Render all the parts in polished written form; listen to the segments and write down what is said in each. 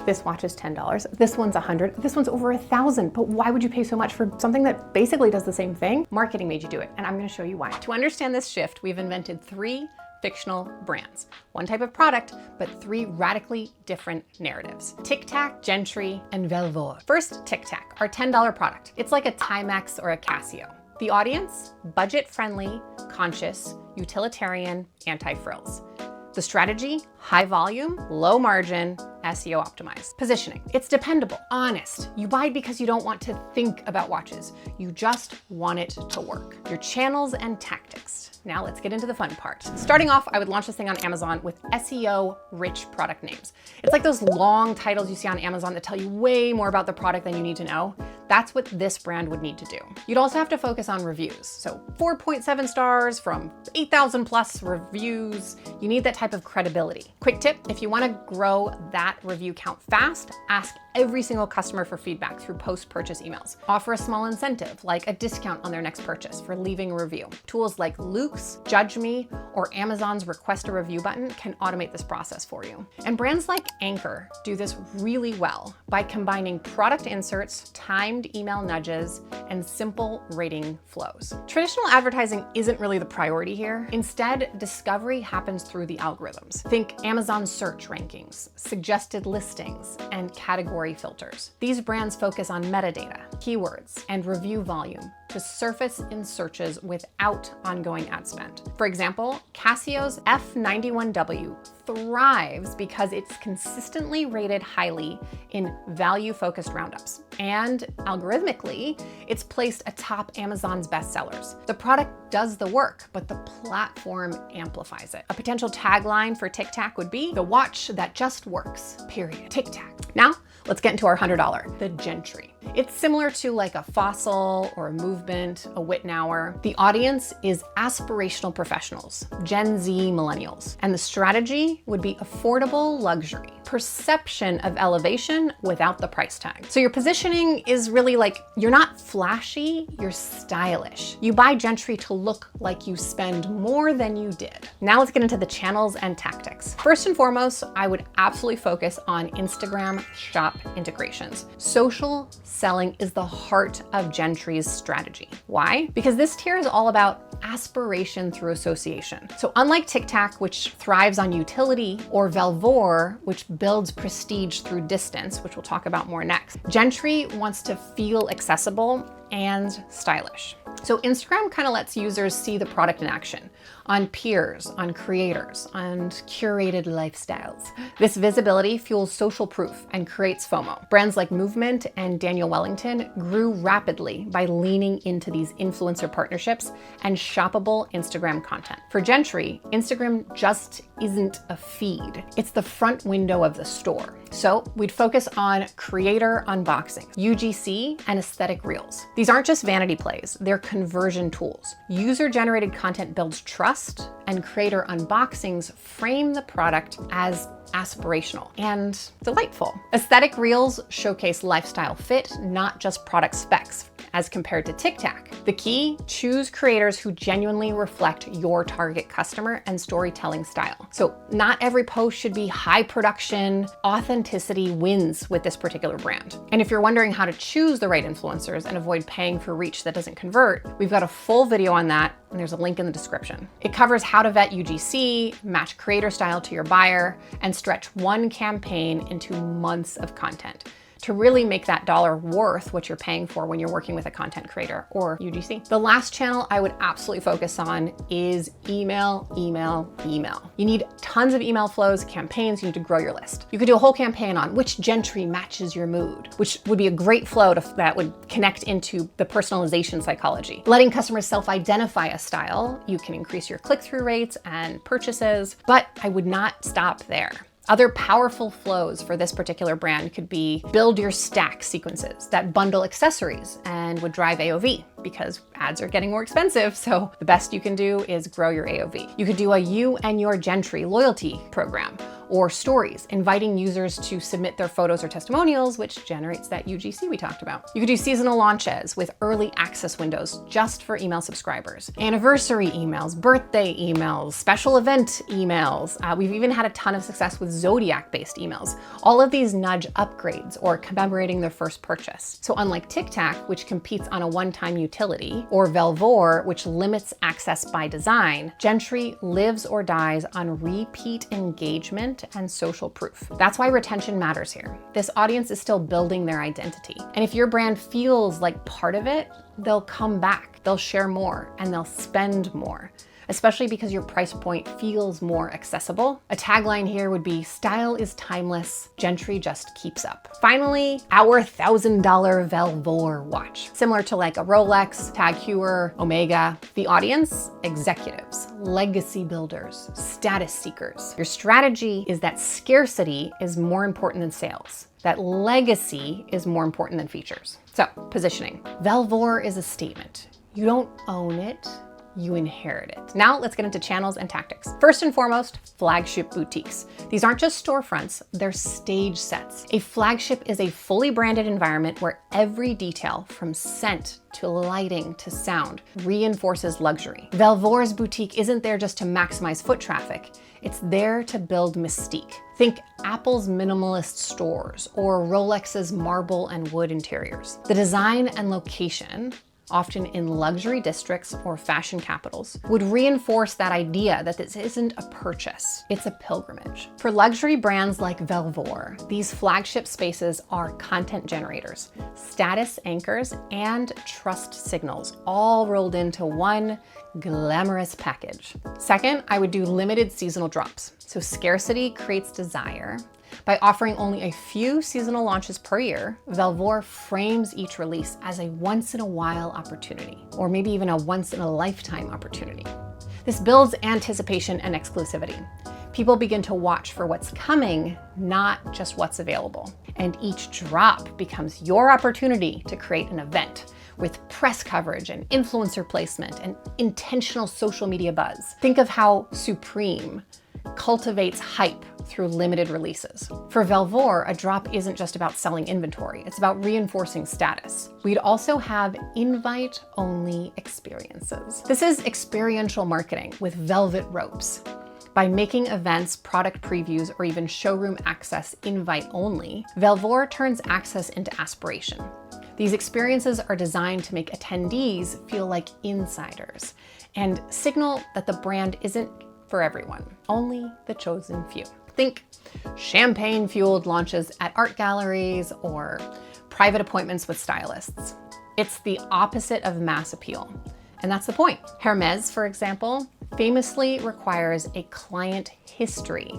This watch is $10. This one's $100. This one's over $1,000. But why would you pay so much for something that basically does the same thing? Marketing made you do it, and I'm gonna show you why. To understand this shift, we've invented 3 fictional brands. One type of product, but 3 radically different narratives. Tic Tac, Gentry, and Velvor. First, Tic Tac, our $10 product. It's like a Timex or a Casio. The audience, budget-friendly, conscious, utilitarian, anti-frills. The strategy, high volume, low margin, SEO optimized. Positioning, it's dependable, honest. You buy it because you don't want to think about watches. You just want it to work. Your channels and tactics. Now let's get into the fun part. Starting off, I would launch this thing on Amazon with SEO-rich product names. It's like those long titles you see on Amazon that tell you way more about the product than you need to know. That's what this brand would need to do. You'd also have to focus on reviews. So 4.7 stars from 8,000 plus reviews. You need that type of credibility. Quick tip, if you want to grow that review count fast, ask every single customer for feedback through post-purchase emails. Offer a small incentive, like a discount on their next purchase for leaving a review. Tools like Luke's, Judge Me, or Amazon's Request a Review button can automate this process for you. And brands like Anchor do this really well by combining product inserts, timed email nudges, and simple rating flows. Traditional advertising isn't really the priority here. Instead, discovery happens through the algorithms. Think Amazon search rankings, suggested listings, and category filters. These brands focus on metadata, keywords, and review volume to surface in searches without ongoing ad spend. For example, Casio's F91W thrives because it's consistently rated highly in value-focused roundups. And algorithmically, it's placed atop Amazon's bestsellers. The product does the work, but the platform amplifies it. A potential tagline for Tic Tac would be, the watch that just works, period. Tic Tac. Now, let's get into our $100, the Gentry. It's similar to like a Fossil or a Movement, a Wittenauer. The audience is aspirational professionals, Gen Z millennials, and the strategy would be affordable luxury, perception of elevation without the price tag. So your positioning is really like, you're not flashy, you're stylish. You buy Gentry to look like you spend more than you did. Now let's get into the channels and tactics. First and foremost, I would absolutely focus on Instagram shop integrations. Social selling is the heart of Gentry's strategy. Why? Because this tier is all about aspiration through association. So unlike Tic Tac, which thrives on utility, or Velvor, which builds prestige through distance, which we'll talk about more next, Gentry wants to feel accessible and stylish. So Instagram kind of lets users see the product in action on peers, on creators, on curated lifestyles. This visibility fuels social proof and creates FOMO. Brands like Movement and Daniel Wellington grew rapidly by leaning into these influencer partnerships and shoppable Instagram content. For Gentry, Instagram just isn't a feed. It's the front window of the store. So we'd focus on creator unboxing, UGC, and aesthetic reels. These aren't just vanity plays, they're conversion tools. User-generated content builds trust, and creator unboxings frame the product as aspirational and delightful. Aesthetic reels showcase lifestyle fit, not just product specs, as compared to Tic Tac. The key, choose creators who genuinely reflect your target customer and storytelling style. So not every post should be high production. Authenticity wins with this particular brand. And if you're wondering how to choose the right influencers and avoid paying for reach that doesn't convert, we've got a full video on that, and there's a link in the description. It covers how to vet UGC, match creator style to your buyer, and stretch one campaign into months of content to really make that dollar worth what you're paying for when you're working with a content creator or UGC. The last channel I would absolutely focus on is email, email, email. You need tons of email flows, campaigns, you need to grow your list. You could do a whole campaign on which Gentry matches your mood, which would be a great flow that would connect into the personalization psychology. Letting customers self-identify a style, you can increase your click-through rates and purchases, but I would not stop there. Other powerful flows for this particular brand could be build your stack sequences that bundle accessories and would drive AOV because ads are getting more expensive. So the best you can do is grow your AOV. You could do a You and Your Gentry loyalty program, or stories, inviting users to submit their photos or testimonials, which generates that UGC we talked about. You could do seasonal launches with early access windows just for email subscribers, anniversary emails, birthday emails, special event emails. We've even had a ton of success with Zodiac-based emails. All of these nudge upgrades or commemorating their first purchase. So unlike Tic Tac, which competes on a one-time utility, or Velvor, which limits access by design, Gentry lives or dies on repeat engagement and social proof. That's why retention matters here. This audience is still building their identity. And if your brand feels like part of it, they'll come back, they'll share more, and they'll spend more, especially because your price point feels more accessible. A tagline here would be, "Style is timeless, Gentry just keeps up." Finally, our $1,000 Velvor watch. Similar to like a Rolex, Tag Heuer, Omega. The audience, executives, legacy builders, status seekers. Your strategy is that scarcity is more important than sales. That legacy is more important than features. So, positioning. Velvor is a statement. You don't own it, you inherit it. Now let's get into channels and tactics. First and foremost, flagship boutiques. These aren't just storefronts, they're stage sets. A flagship is a fully branded environment where every detail, from scent to lighting to sound, reinforces luxury. Velvor's boutique isn't there just to maximize foot traffic, it's there to build mystique. Think Apple's minimalist stores or Rolex's marble and wood interiors. The design and location, often in luxury districts or fashion capitals, would reinforce that idea that this isn't a purchase, it's a pilgrimage. For luxury brands like Velvor, these flagship spaces are content generators, status anchors, and trust signals, all rolled into one glamorous package. Second, I would do limited seasonal drops. So scarcity creates desire. By offering only a few seasonal launches per year, Velvor frames each release as a once-in-a-while opportunity, or maybe even a once-in-a-lifetime opportunity. This builds anticipation and exclusivity. People begin to watch for what's coming, not just what's available. And each drop becomes your opportunity to create an event with press coverage and influencer placement and intentional social media buzz. Think of how Supreme cultivates hype through limited releases. For Velvor, a drop isn't just about selling inventory, it's about reinforcing status. We'd also have invite-only experiences. This is experiential marketing with velvet ropes. By making events, product previews, or even showroom access invite-only, Velvor turns access into aspiration. These experiences are designed to make attendees feel like insiders and signal that the brand isn't for everyone, only the chosen few. Think champagne-fueled launches at art galleries or private appointments with stylists. It's the opposite of mass appeal, and that's the point. Hermes, for example, famously requires a client history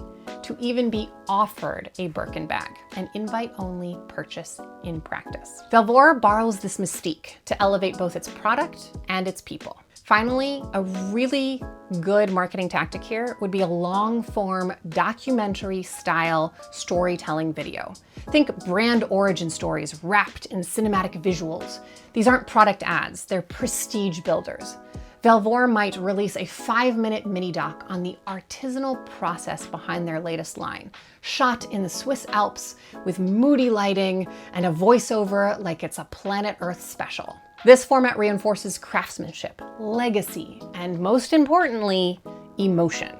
to even be offered a Birkin bag, an invite-only purchase in practice. Velvor borrows this mystique to elevate both its product and its people. Finally, a really good marketing tactic here would be a long-form documentary-style storytelling video. Think brand origin stories wrapped in cinematic visuals. These aren't product ads, they're prestige builders. Velvor might release a 5-minute mini doc on the artisanal process behind their latest line, shot in the Swiss Alps with moody lighting and a voiceover like it's a Planet Earth special. This format reinforces craftsmanship, legacy, and most importantly, emotion.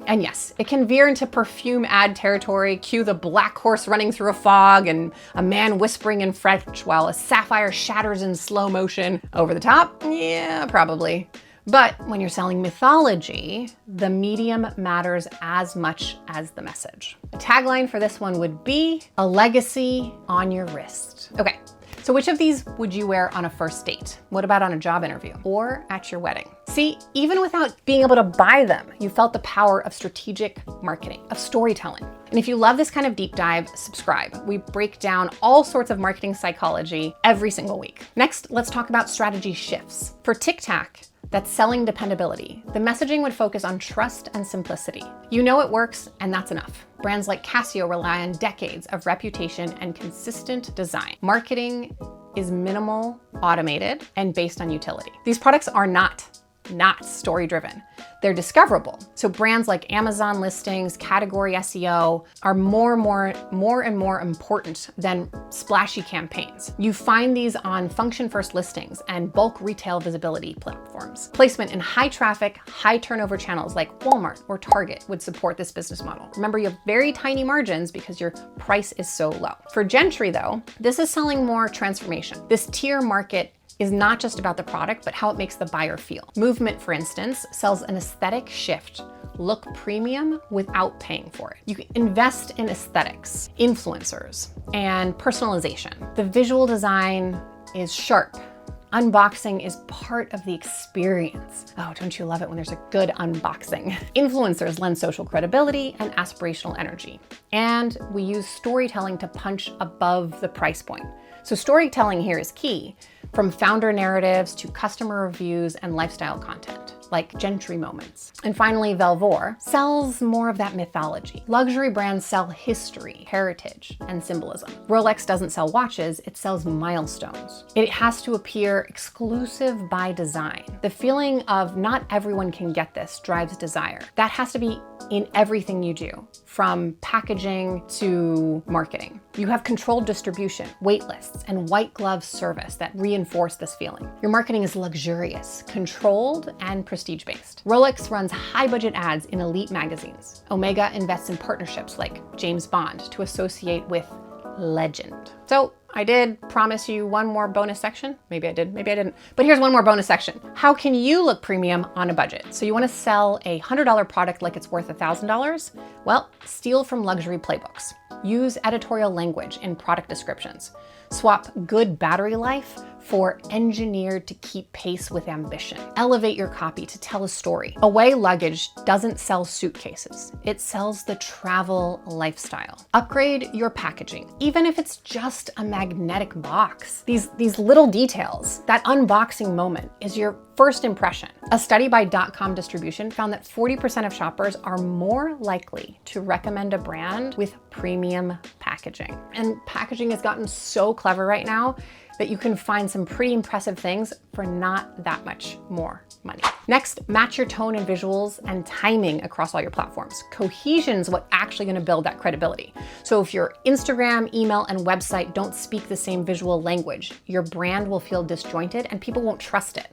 And yes, it can veer into perfume ad territory, cue the black horse running through a fog and a man whispering in French while a sapphire shatters in slow motion. Over the top? Yeah, probably. But when you're selling mythology, the medium matters as much as the message. A tagline for this one would be, "A legacy on your wrist." Okay. So which of these would you wear on a first date? What about on a job interview or at your wedding? See, even without being able to buy them, you felt the power of strategic marketing, of storytelling. And if you love this kind of deep dive, subscribe. We break down all sorts of marketing psychology every single week. Next, let's talk about strategy shifts. For Tic Tac, that's selling dependability. The messaging would focus on trust and simplicity. You know it works, and that's enough. Brands like Casio rely on decades of reputation and consistent design. Marketing is minimal, automated, and based on utility. These products are not not story-driven. They're discoverable. So brands like Amazon listings, category SEO are more and more important than splashy campaigns. You find these on function-first listings and bulk retail visibility platforms. Placement in high traffic, high turnover channels like Walmart or Target would support this business model. Remember, you have very tiny margins because your price is so low. For Gentry though, this is selling more transformation. This tier market is not just about the product, but how it makes the buyer feel. Movement, for instance, sells an aesthetic shift. Look premium without paying for it. You can invest in aesthetics, influencers, and personalization. The visual design is sharp. Unboxing is part of the experience. Oh, don't you love it when there's a good unboxing? Influencers lend social credibility and aspirational energy. And we use storytelling to punch above the price point. So storytelling here is key, from founder narratives to customer reviews and lifestyle content, like Gentry moments. And finally, Velvor sells more of that mythology. Luxury brands sell history, heritage, and symbolism. Rolex doesn't sell watches, it sells milestones. It has to appear exclusive by design. The feeling of not everyone can get this drives desire. That has to be in everything you do, from packaging to marketing. You have controlled distribution, wait lists, and white glove service that reinforce this feeling. Your marketing is luxurious, controlled, and prestige-based. Rolex runs high-budget ads in elite magazines. Omega invests in partnerships like James Bond to associate with legend. So I did promise you one more bonus section. Maybe I did, maybe I didn't. But here's one more bonus section. How can you look premium on a budget? So you want to sell a $100 product like it's worth $1,000? Well, steal from luxury playbooks. Use editorial language in product descriptions. Swap good battery life for engineered to keep pace with ambition. Elevate your copy to tell a story. Away luggage doesn't sell suitcases. It sells the travel lifestyle. Upgrade your packaging, even if it's just a magnetic box. These little details, that unboxing moment is your first impression. A study by .com Distribution found that 40% of shoppers are more likely to recommend a brand with premium packaging. And packaging has gotten so clever right now that you can find some pretty impressive things for not that much more money. Next, match your tone and visuals and timing across all your platforms. Cohesion is what actually going to build that credibility. So if your Instagram, email, and website don't speak the same visual language, your brand will feel disjointed and people won't trust it.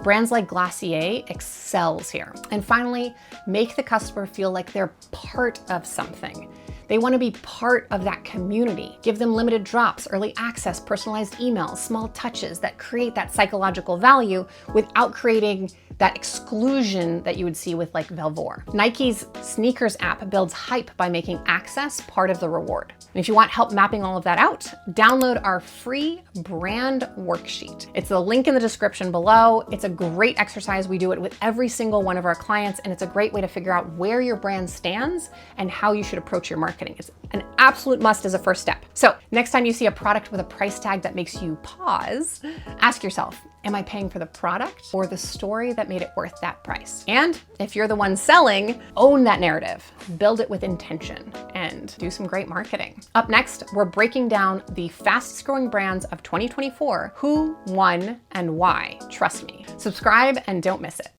Brands like Glossier excels here. And finally, make the customer feel like they're part of something. They want to be part of that community. Give them limited drops, early access, personalized emails, small touches that create that psychological value without creating that exclusion that you would see with like Velvor. Nike's sneakers app builds hype by making access part of the reward. And if you want help mapping all of that out, download our free brand worksheet. It's the link in the description below. It's a great exercise. We do it with every single one of our clients, and it's a great way to figure out where your brand stands and how you should approach your marketing. It's an absolute must as a first step. So next time you see a product with a price tag that makes you pause, ask yourself, am I paying for the product or the story that made it worth that price? And if you're the one selling, own that narrative, build it with intention, and do some great marketing. Up next, we're breaking down the fastest growing brands of 2024, who, won, and why. Trust me. Subscribe and don't miss it.